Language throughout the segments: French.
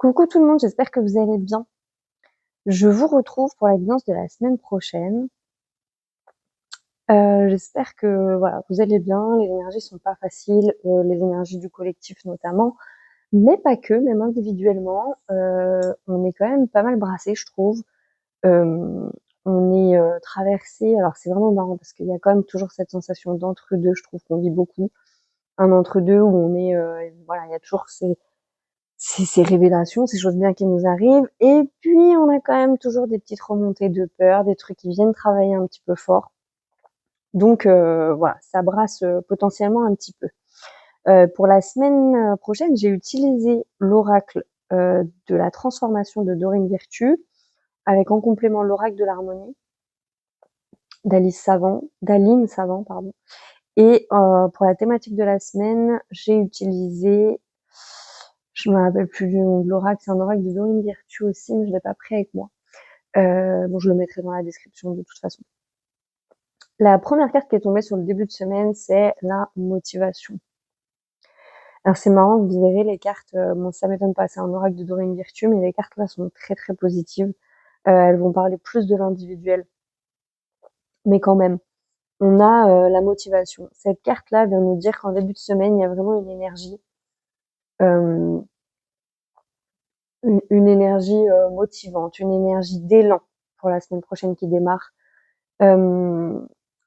Coucou tout le monde, j'espère que vous allez bien. Je vous retrouve pour la guidance de la semaine prochaine. J'espère que voilà, vous allez bien, les énergies sont pas faciles, les énergies du collectif notamment, mais pas que, même individuellement, on est quand même pas mal brassés, je trouve. On est traversé, alors c'est vraiment marrant parce qu'il y a quand même toujours cette sensation d'entre-deux, je trouve qu'on vit beaucoup. Un entre-deux où on est, voilà, il y a toujours ces révélations, ces choses bien qui nous arrivent. Et puis, on a quand même toujours des petites remontées de peur, des trucs qui viennent travailler un petit peu fort. Donc, voilà, ça brasse potentiellement un petit peu. Pour la semaine prochaine, j'ai utilisé l'oracle de la transformation de Dorine Virtue, avec en complément l'oracle de l'harmonie d'Aline Savant, pardon. Et pour la thématique de la semaine, j'ai utilisé, je me rappelle plus du nom de l'oracle, c'est un oracle de Dorine Virtue aussi, mais je l'ai pas pris avec moi. Bon, je le mettrai dans la description de toute façon. La première carte qui est tombée sur le début de semaine, c'est la motivation. Alors c'est marrant, vous verrez les cartes, bon ça m'étonne pas, c'est un oracle de Dorine Virtue, mais les cartes là sont très très positives. Elles vont parler plus de l'individuel. Mais quand même, on a la motivation. Cette carte-là vient nous dire qu'en début de semaine, il y a vraiment une énergie, euh, une énergie motivante, une énergie d'élan pour la semaine prochaine qui démarre,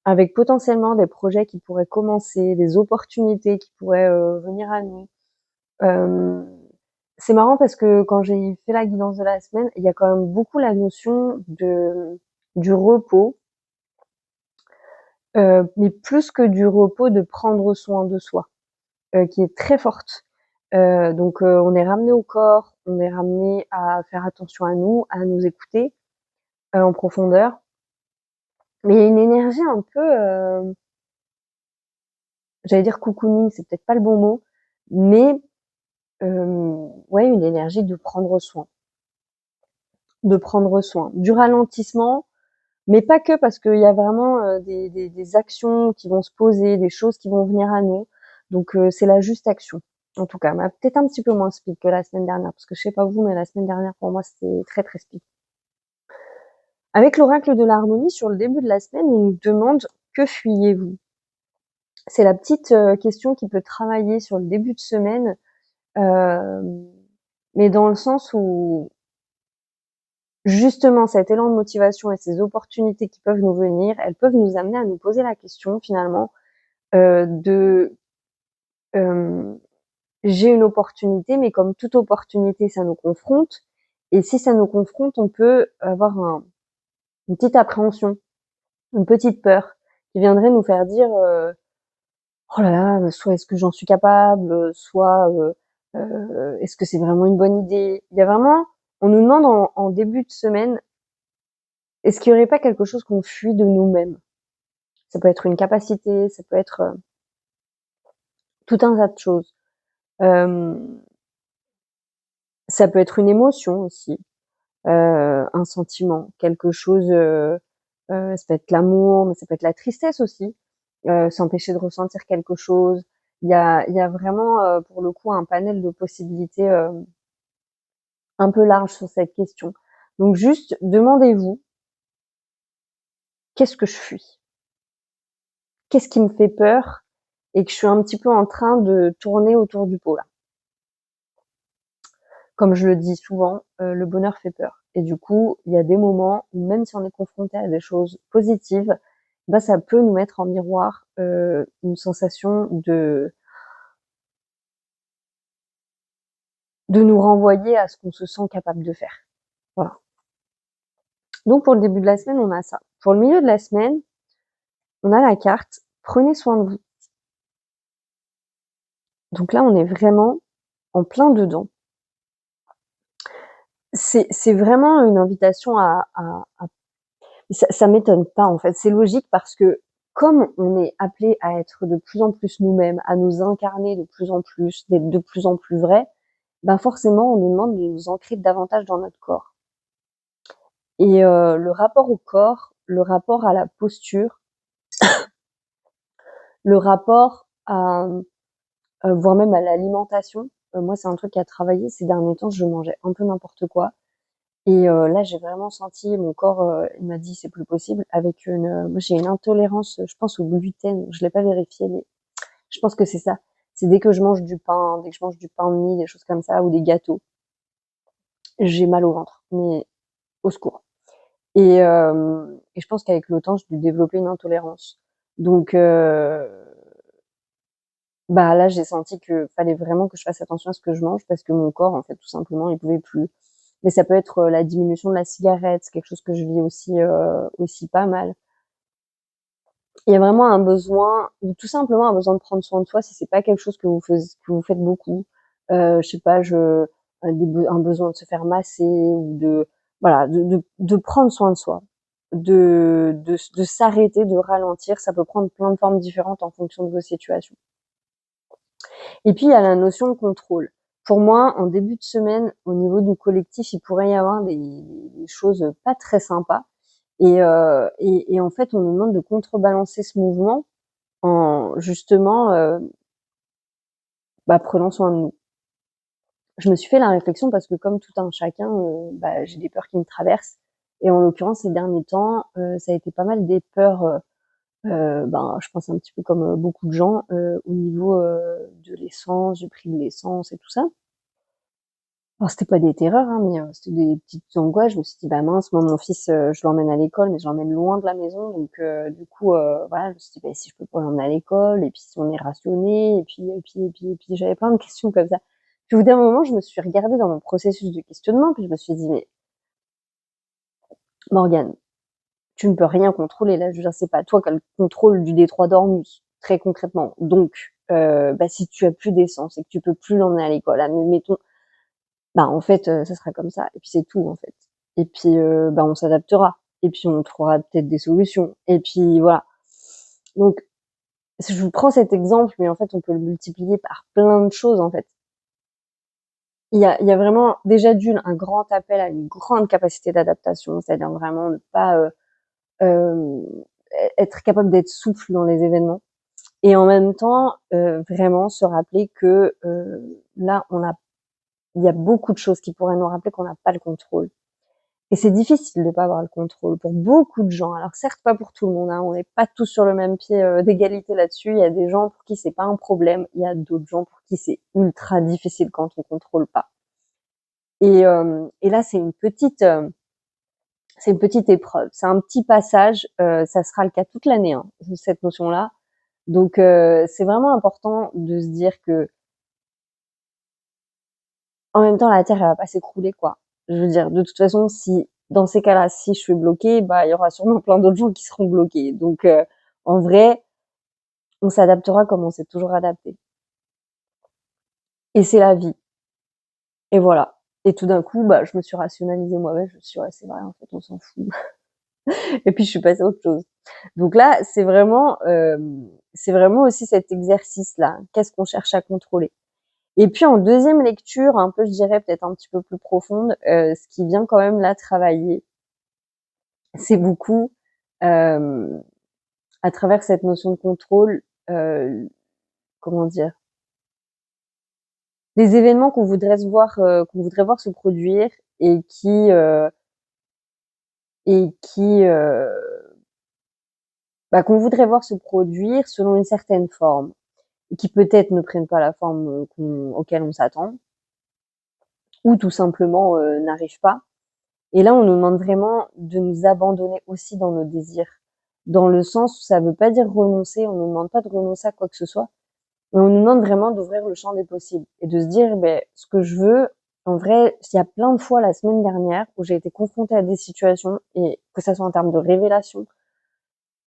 avec potentiellement des projets qui pourraient commencer, des opportunités qui pourraient venir à nous. C'est marrant parce que quand j'ai fait la guidance de la semaine, il y a quand même beaucoup la notion du repos, mais plus que du repos, de prendre soin de soi, qui est très forte. Donc on est ramené au corps, on est ramené à faire attention à nous écouter en profondeur. Mais il y a une énergie un peu, j'allais dire cocooning, c'est peut-être pas le bon mot, mais ouais, une énergie de prendre soin, du ralentissement, mais pas que, parce qu'il y a vraiment des actions qui vont se poser, des choses qui vont venir à nous. Donc c'est la juste action. En tout cas, mais peut-être un petit peu moins speed que la semaine dernière, parce que je sais pas vous, mais la semaine dernière pour moi c'était très très speed. Avec l'oracle de l'harmonie, sur le début de la semaine, on nous demande que fuyez-vous. C'est la petite question qui peut travailler sur le début de semaine, mais dans le sens où justement cet élan de motivation et ces opportunités qui peuvent nous venir, elles peuvent nous amener à nous poser la question finalement de j'ai une opportunité, mais comme toute opportunité, ça nous confronte. Et si ça nous confronte, on peut avoir une petite appréhension, une petite peur qui viendrait nous faire dire oh là là, soit est-ce que j'en suis capable, soit est-ce que c'est vraiment une bonne idée. Il y a vraiment, on nous demande en début de semaine, est-ce qu'il y aurait pas quelque chose qu'on fuit de nous-mêmes? Ça peut être une capacité, ça peut être tout un tas de choses. Ça peut être une émotion aussi, un sentiment, quelque chose. Ça peut être l'amour, mais ça peut être la tristesse aussi. S'empêcher de ressentir quelque chose. Il y a vraiment pour le coup un panel de possibilités un peu large sur cette question. Donc juste demandez-vous, qu'est-ce que je fuis? Qu'est-ce qui me fait peur et que je suis un petit peu en train de tourner autour du pot là? Comme je le dis souvent, le bonheur fait peur. Et du coup, il y a des moments où même si on est confronté à des choses positives, bah ça peut nous mettre en miroir une sensation de nous renvoyer à ce qu'on se sent capable de faire. Voilà. Donc pour le début de la semaine, on a ça. Pour le milieu de la semaine, on a la carte prenez soin de vous. Donc là, on est vraiment en plein dedans. C'est vraiment une invitation ça m'étonne pas en fait. C'est logique parce que comme on est appelé à être de plus en plus nous-mêmes, à nous incarner de plus en plus, d'être de plus en plus vrai, ben forcément on nous demande de nous ancrer davantage dans notre corps. Et le rapport au corps, le rapport à la posture, le rapport à voire même à l'alimentation, moi, c'est un truc qui a travaillé ces derniers temps, je mangeais un peu n'importe quoi et là, j'ai vraiment senti mon corps, il m'a dit: «C'est plus possible» avec moi, j'ai une intolérance, je pense au gluten. Je l'ai pas vérifié, mais je pense que c'est ça. C'est dès que je mange du pain, dès que je mange du pain de mie, des choses comme ça ou des gâteaux, j'ai mal au ventre, mais au secours. Et je pense qu'avec le temps, j'ai dû développer une intolérance. Donc, bah là, j'ai senti que fallait vraiment que je fasse attention à ce que je mange parce que mon corps, en fait, tout simplement, il pouvait plus. Mais ça peut être la diminution de la cigarette, c'est quelque chose que je vis aussi pas mal. Il y a vraiment un besoin, ou tout simplement un besoin de prendre soin de soi si c'est pas quelque chose que vous faites beaucoup. Je sais pas, un besoin de se faire masser ou voilà, de prendre soin de soi, de s'arrêter, de ralentir. Ça peut prendre plein de formes différentes en fonction de vos situations. Et puis il y a la notion de contrôle. Pour moi, en début de semaine, au niveau du collectif, il pourrait y avoir des choses pas très sympas. Et en fait, on nous demande de contrebalancer ce mouvement en justement prenant soin de nous. Je me suis fait la réflexion parce que comme tout un chacun, j'ai des peurs qui me traversent. Et en l'occurrence, ces derniers temps, ça a été pas mal des peurs, je pense un petit peu comme beaucoup de gens, au niveau de l'essence, du prix de l'essence et tout ça. Alors c'était pas des terreurs, hein, mais c'était des petites angoisses. Je me suis dit: «Bah mince, moi mon fils, je l'emmène à l'école, mais je l'emmène loin de la maison». Donc du coup, voilà, je me suis dit: «Bah si je peux pas l'emmener à l'école et puis si on est rationné» et puis j'avais plein de questions comme ça. Puis au bout d'un moment, je me suis regardée dans mon processus de questionnement, puis je me suis dit: «Mais Morgane, tu ne peux rien contrôler là, je veux dire, c'est pas toi qui as le contrôle du détroit d'Ormuz, très concrètement. Donc si tu as plus d'essence et que tu peux plus l'emmener à l'école, admettons, en fait, ça sera comme ça et puis c'est tout, en fait. Et puis, on s'adaptera et puis on trouvera peut-être des solutions et puis voilà. Donc je vous prends cet exemple, mais en fait, on peut le multiplier par plein de choses, en fait. Il y a vraiment déjà d'une un grand appel à une grande capacité d'adaptation, c'est-à-dire vraiment ne pas, hem, être capable d'être souple dans les événements et en même temps, vraiment se rappeler que, là, il y a beaucoup de choses qui pourraient nous rappeler qu'on n'a pas le contrôle. Et c'est difficile de pas avoir le contrôle pour beaucoup de gens. Alors certes pas pour tout le monde, hein, on n'est pas tous sur le même pied d'égalité là-dessus. Il y a des gens pour qui c'est pas un problème, il y a d'autres gens pour qui c'est ultra difficile quand on contrôle pas. Et là c'est une petite épreuve, c'est un petit passage. Ça sera le cas toute l'année, hein, cette notion-là. Donc c'est vraiment important de se dire que en même temps la terre elle va pas s'écrouler quoi. Je veux dire de toute façon si dans ces cas-là, si je suis bloquée, il y aura sûrement plein d'autres gens qui seront bloqués. Donc en vrai, on s'adaptera comme on s'est toujours adapté. Et c'est la vie. Et voilà. Et tout d'un coup, je me suis rationalisée moi-même, je me suis dit: «Ouais, c'est vrai en fait, on s'en fout». Et puis je suis passée à autre chose. Donc là, c'est vraiment aussi cet exercice-là. Qu'est-ce qu'on cherche à contrôler? Et puis en deuxième lecture, un peu, je dirais peut-être un petit peu plus profonde, ce qui vient quand même là travailler, c'est beaucoup, hem, à travers cette notion de contrôle, comment dire? Les événements qu'on voudrait voir se produire et qui, qu'on voudrait voir se produire selon une certaine forme et qui peut-être ne prennent pas la forme, auquel on s'attend ou tout simplement, n'arrivent pas. Et là, on nous demande vraiment de nous abandonner aussi dans nos désirs. Dans le sens où ça veut pas dire renoncer, on nous demande pas de renoncer à quoi que ce soit, mais on nous demande vraiment d'ouvrir le champ des possibles et de se dire, ce que je veux, en vrai, il y a plein de fois la semaine dernière où j'ai été confrontée à des situations et que ça soit en termes de révélation,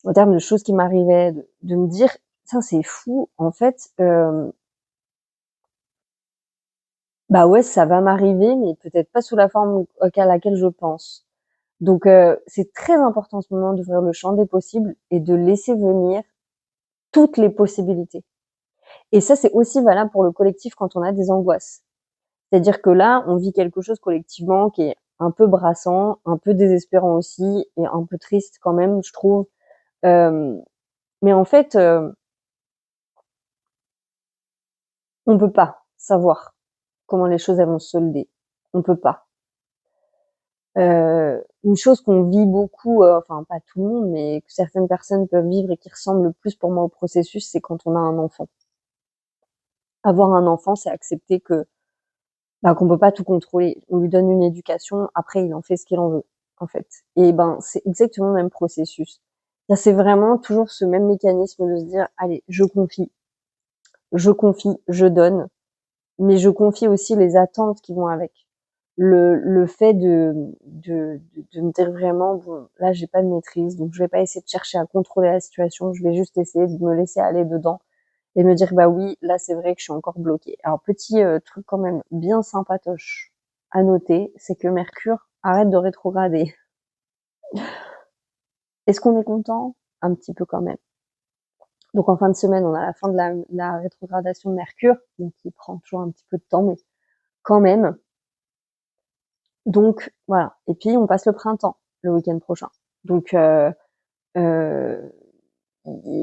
en termes de choses qui m'arrivaient, de me dire, tiens, c'est fou, en fait, ouais, ça va m'arriver, mais peut-être pas sous la forme à laquelle je pense. Donc c'est très important en ce moment d'ouvrir le champ des possibles et de laisser venir toutes les possibilités. Et ça, c'est aussi valable pour le collectif quand on a des angoisses. C'est-à-dire que là, on vit quelque chose collectivement qui est un peu brassant, un peu désespérant aussi et un peu triste quand même, je trouve. Hem, mais en fait, on peut pas savoir. comment les choses elles vont se solder. On peut pas. Une chose qu'on vit beaucoup, enfin pas tout le monde, mais que certaines personnes peuvent vivre et qui ressemble le plus pour moi au processus, c'est quand on a un enfant. Avoir un enfant, c'est accepter que qu'on peut pas tout contrôler. On lui donne une éducation, après il en fait ce qu'il en veut, en fait. Et c'est exactement le même processus. C'est vraiment toujours ce même mécanisme de se dire allez, je confie, je donne, mais je confie aussi les attentes qui vont avec. Le fait de me dire vraiment bon là j'ai pas de maîtrise, donc je vais pas essayer de chercher à contrôler la situation, je vais juste essayer de me laisser aller dedans et me dire bah oui, là c'est vrai que je suis encore bloquée. Alors petit truc quand même bien sympatoche à noter, c'est que Mercure arrête de rétrograder. Est-ce qu'on est content? Un petit peu quand même. Donc en fin de semaine, on a la fin de la rétrogradation de Mercure, donc qui prend toujours un petit peu de temps, mais quand même. Donc voilà. Et puis on passe le printemps le week-end prochain. Donc il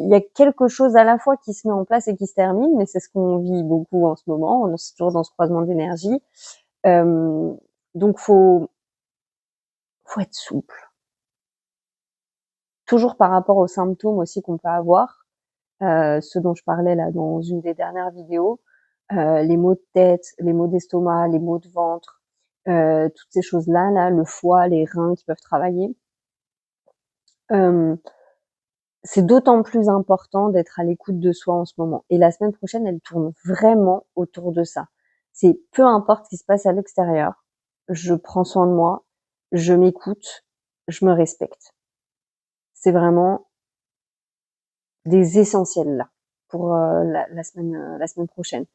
y a quelque chose à la fois qui se met en place et qui se termine, mais c'est ce qu'on vit beaucoup en ce moment. On est toujours dans ce croisement d'énergie. Donc faut être souple. Toujours par rapport aux symptômes aussi qu'on peut avoir, ce dont je parlais là dans une des dernières vidéos, les maux de tête, les maux d'estomac, les maux de ventre, toutes ces choses-là, là, le foie, les reins qui peuvent travailler. C'est d'autant plus important d'être à l'écoute de soi en ce moment. Et la semaine prochaine, elle tourne vraiment autour de ça. C'est peu importe ce qui se passe à l'extérieur, je prends soin de moi, je m'écoute, je me respecte. C'est vraiment des essentiels là pour la semaine prochaine.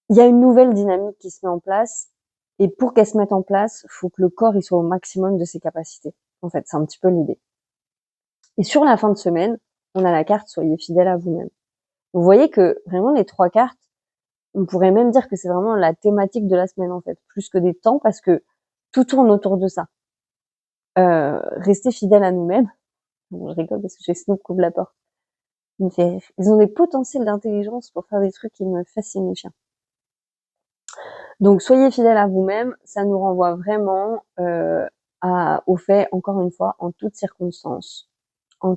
Il y a une nouvelle dynamique qui se met en place et pour qu'elle se mette en place, faut que le corps il soit au maximum de ses capacités. En fait, c'est un petit peu l'idée. Et sur la fin de semaine, on a la carte soyez fidèle à vous-même. Vous voyez que vraiment les 3 cartes, on pourrait même dire que c'est vraiment la thématique de la semaine en fait, plus que des temps parce que tout tourne autour de ça. Rester fidèle à nous-mêmes. Bon, je rigole parce que j'ai Snoop qui ouvre la porte. Ils ont des potentiels d'intelligence pour faire des trucs qui me fascinent les chiens. Donc soyez fidèle à vous-même, ça nous renvoie vraiment au fait, encore une fois, en toutes circonstances, on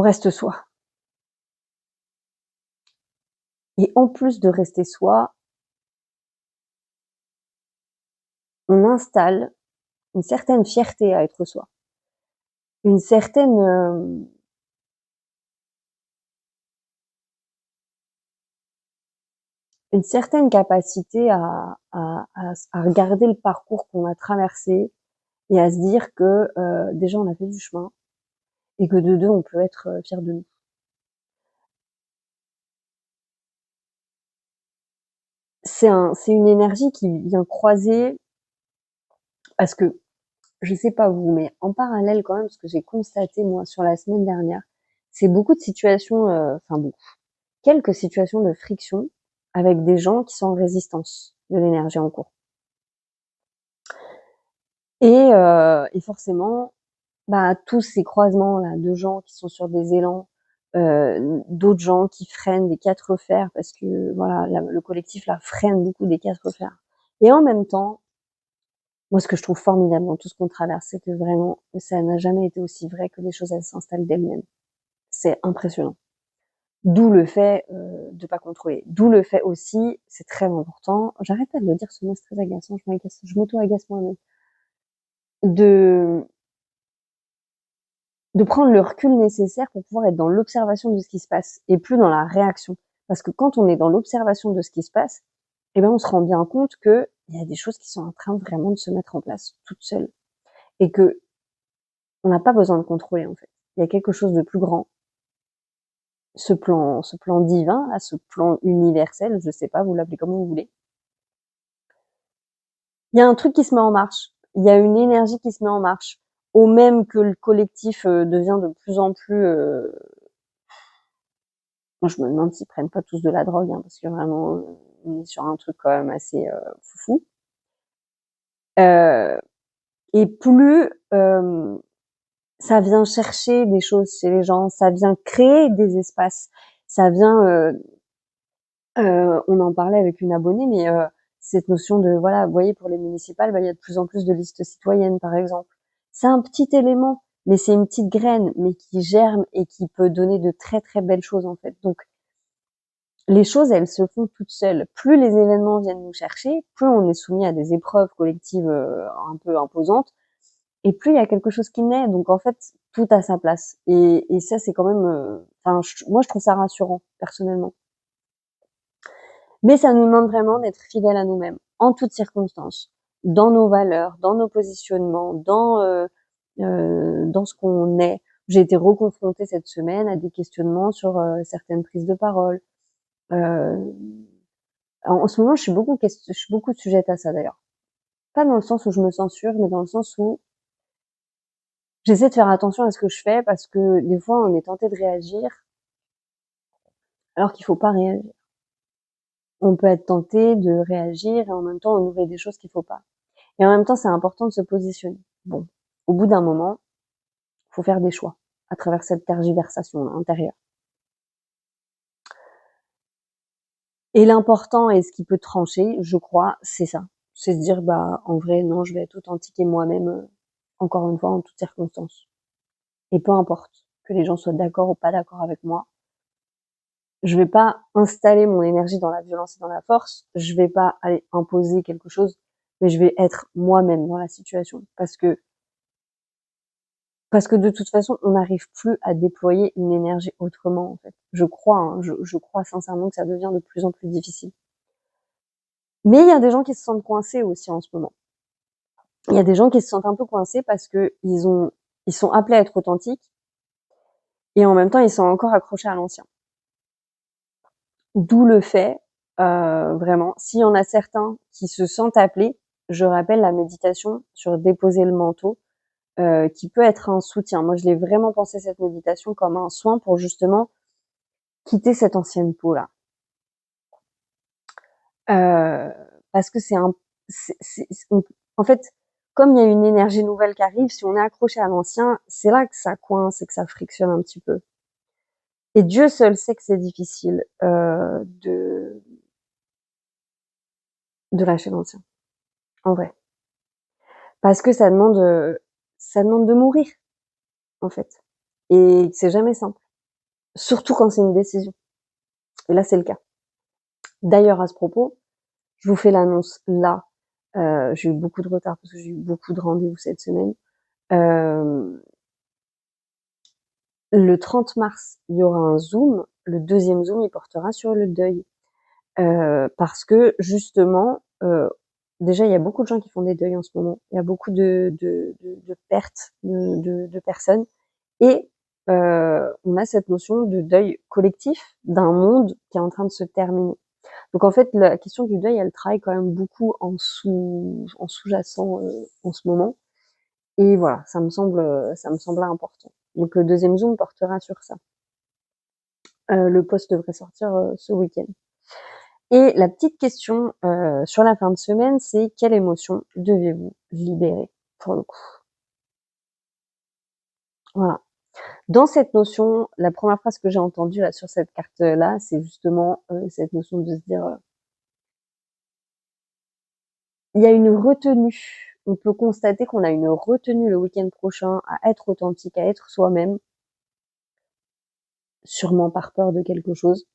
reste soi. Et en plus de rester soi, on installe une certaine fierté à être soi, une certaine capacité à regarder le parcours qu'on a traversé et à se dire que déjà on a fait du chemin et que de deux on peut être fier de nous. C'est une énergie qui vient croiser parce que je sais pas vous, mais en parallèle quand même, ce que j'ai constaté moi sur la semaine dernière, c'est beaucoup de situations, quelques situations de friction avec des gens qui sont en résistance de l'énergie en cours. Et forcément, tous ces croisements là de gens qui sont sur des élans, d'autres gens qui freinent des 4 fers parce que voilà, le collectif là freine beaucoup des 4 fers. Et en même temps, moi ce que je trouve formidable dans tout ce qu'on traverse, c'est que vraiment ça n'a jamais été aussi vrai que les choses elles s'installent d'elles-mêmes. C'est impressionnant. D'où le fait de pas contrôler. D'où le fait aussi, c'est très important. J'arrête pas de le dire, ce mot c'est très agaçant. Je m'auto-agace moi-même. De prendre le recul nécessaire pour pouvoir être dans l'observation de ce qui se passe et plus dans la réaction. Parce que quand on est dans l'observation de ce qui se passe, on se rend bien compte que il y a des choses qui sont en train vraiment de se mettre en place toutes seules et que on n'a pas besoin de contrôler en fait. Il y a quelque chose de plus grand. Ce plan divin, là, ce plan universel, je sais pas, vous l'appelez comme vous voulez. Il y a un truc qui se met en marche. Il y a une énergie qui se met en marche. Au même que le collectif devient de plus en plus moi, je me demande s'ils prennent pas tous de la drogue, hein, parce que vraiment, on est sur un truc quand même assez foufou. Et plus ça vient chercher des choses chez les gens, ça vient créer des espaces, Ça vient, on en parlait avec une abonnée, mais cette notion de, voilà, vous voyez, pour les municipales, il y a de plus en plus de listes citoyennes, par exemple. C'est un petit élément, mais c'est une petite graine, mais qui germe et qui peut donner de très, très belles choses, en fait. Donc, les choses, elles se font toutes seules. Plus les événements viennent nous chercher, plus on est soumis à des épreuves collectives un peu imposantes, et plus il y a quelque chose qui naît. Donc, en fait, tout a sa place. Et ça, c'est quand même... moi, je trouve ça rassurant, personnellement. Mais ça nous demande vraiment d'être fidèles à nous-mêmes, en toutes circonstances, dans nos valeurs, dans nos positionnements, dans ce qu'on est. J'ai été reconfrontée cette semaine à des questionnements sur certaines prises de parole. En ce moment, je suis beaucoup sujette à ça d'ailleurs. Pas dans le sens où je me censure, mais dans le sens où j'essaie de faire attention à ce que je fais parce que des fois, on est tenté de réagir alors qu'il faut pas réagir. On peut être tenté de réagir et en même temps, on ouvre des choses qu'il faut pas. Et en même temps, c'est important de se positionner. Bon, au bout d'un moment, il faut faire des choix à travers cette tergiversation intérieure. Et l'important et ce qui peut trancher, je crois, c'est ça. C'est se dire, en vrai, non, je vais être authentique et moi-même, encore une fois, en toutes circonstances. Et peu importe que les gens soient d'accord ou pas d'accord avec moi, je vais pas installer mon énergie dans la violence et dans la force. Je vais pas aller imposer quelque chose, mais je vais être moi-même dans la situation. Parce que de toute façon, on n'arrive plus à déployer une énergie autrement, en fait. Je crois, hein, je crois sincèrement que ça devient de plus en plus difficile. Mais il y a des gens qui se sentent coincés aussi en ce moment. Il y a des gens qui se sentent un peu coincés parce que ils sont appelés à être authentiques et en même temps, ils sont encore accrochés à l'ancien. D'où le fait, vraiment, s'il y en a certains qui se sentent appelés, je rappelle la méditation sur déposer le manteau, qui peut être un soutien. Moi, je l'ai vraiment pensé cette méditation comme un soin pour justement quitter cette ancienne peau-là. Parce que en fait, comme il y a une énergie nouvelle qui arrive, si on est accroché à l'ancien, c'est là que ça coince et que ça frictionne un petit peu. Et Dieu seul sait que c'est difficile de lâcher l'ancien, en vrai. Parce que ça demande de mourir, en fait. Et c'est jamais simple. Surtout quand c'est une décision. Et là, c'est le cas. D'ailleurs, à ce propos, je vous fais l'annonce là. J'ai eu beaucoup de retard parce que j'ai eu beaucoup de rendez-vous cette semaine. Le 30 mars, il y aura un Zoom. Le deuxième Zoom, il portera sur le deuil. Parce que justement, déjà, il y a beaucoup de gens qui font des deuils en ce moment. Il y a beaucoup de pertes de personnes. Et on a cette notion de deuil collectif d'un monde qui est en train de se terminer. Donc en fait, la question du deuil, elle travaille quand même beaucoup en sous-jacent en ce moment. Et voilà, ça me semblait important. Donc le deuxième Zoom portera sur ça. Le post devrait sortir ce week-end. Et la petite question sur la fin de semaine, c'est quelle émotion devez-vous libérer pour le coup? Voilà. Dans cette notion, la première phrase que j'ai entendue là sur cette carte-là, c'est justement cette notion de se dire il y a une retenue. On peut constater qu'on a une retenue le week-end prochain à être authentique, à être soi-même, sûrement par peur de quelque chose.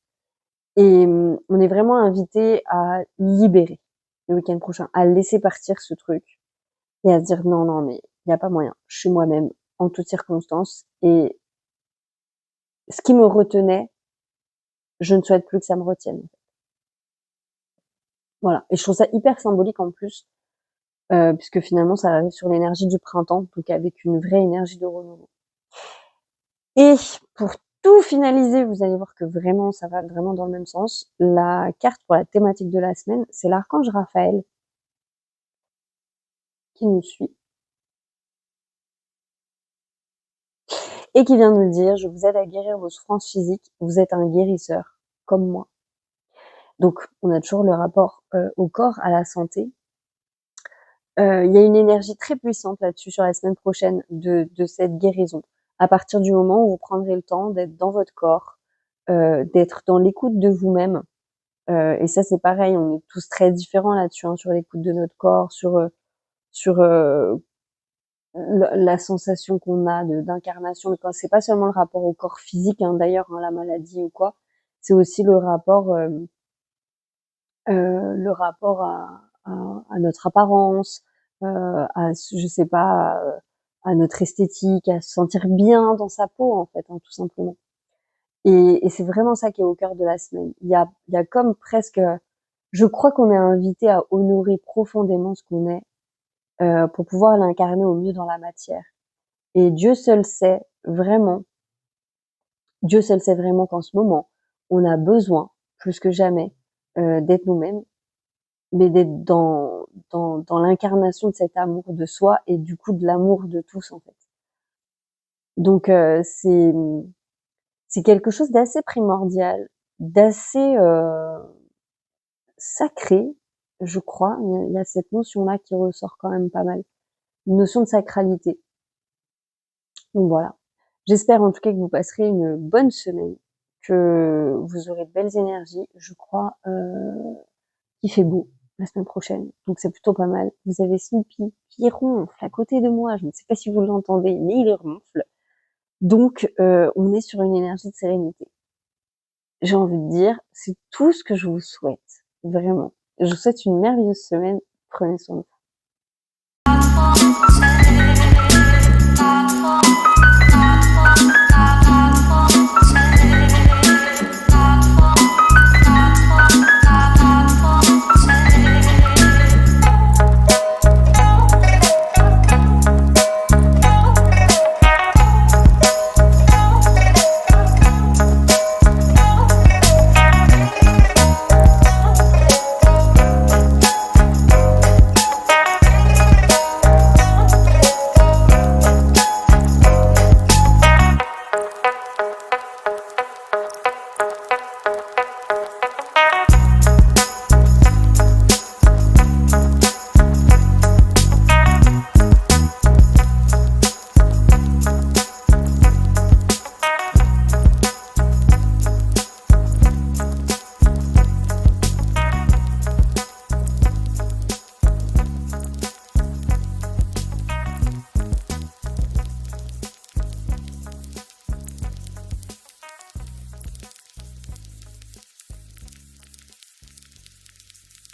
Et on est vraiment invité à libérer le week-end prochain, à laisser partir ce truc et à se dire non, non, mais il n'y a pas moyen. Je suis moi-même en toutes circonstances et ce qui me retenait, je ne souhaite plus que ça me retienne. Voilà. Et je trouve ça hyper symbolique en plus, puisque finalement ça arrive sur l'énergie du printemps, donc avec une vraie énergie de renouveau. Et pour tout finaliser, vous allez voir que vraiment, ça va vraiment dans le même sens. La carte pour la thématique de la semaine, c'est l'archange Raphaël qui nous suit et qui vient nous dire, je vous aide à guérir vos souffrances physiques, vous êtes un guérisseur, comme moi. Donc, on a toujours le rapport au corps, à la santé. Il y a une énergie très puissante là-dessus sur la semaine prochaine de cette guérison. À partir du moment où vous prendrez le temps d'être dans votre corps, d'être dans l'écoute de vous-même. Et ça, c'est pareil, on est tous très différents là-dessus, hein, sur l'écoute de notre corps, sur la sensation qu'on a d'incarnation. Mais quand c'est pas seulement le rapport au corps physique, hein, d'ailleurs, hein, la maladie ou quoi, c'est aussi le rapport à notre apparence, je sais pas, à notre esthétique, à se sentir bien dans sa peau, en fait, hein, tout simplement. Et c'est vraiment ça qui est au cœur de la semaine. Il y a comme presque, je crois qu'on est invité à honorer profondément ce qu'on est, pour pouvoir l'incarner au mieux dans la matière. Et Dieu seul sait vraiment qu'en ce moment, on a besoin, plus que jamais, d'être nous-mêmes, mais d'être dans l'incarnation de cet amour de soi et du coup de l'amour de tous, en fait. Donc c'est quelque chose d'assez primordial, d'assez sacré, je crois. Il y a cette notion-là qui ressort quand même pas mal, une notion de sacralité. Donc voilà. J'espère en tout cas que vous passerez une bonne semaine, que vous aurez de belles énergies. Je crois qu'il fait beau la semaine prochaine, donc c'est plutôt pas mal. Vous avez Snoopy qui ronfle à côté de moi. Je ne sais pas si vous l'entendez, mais il ronfle. Donc on est sur une énergie de sérénité. J'ai envie de dire, c'est tout ce que je vous souhaite, vraiment. Je vous souhaite une merveilleuse semaine. Prenez soin de vous.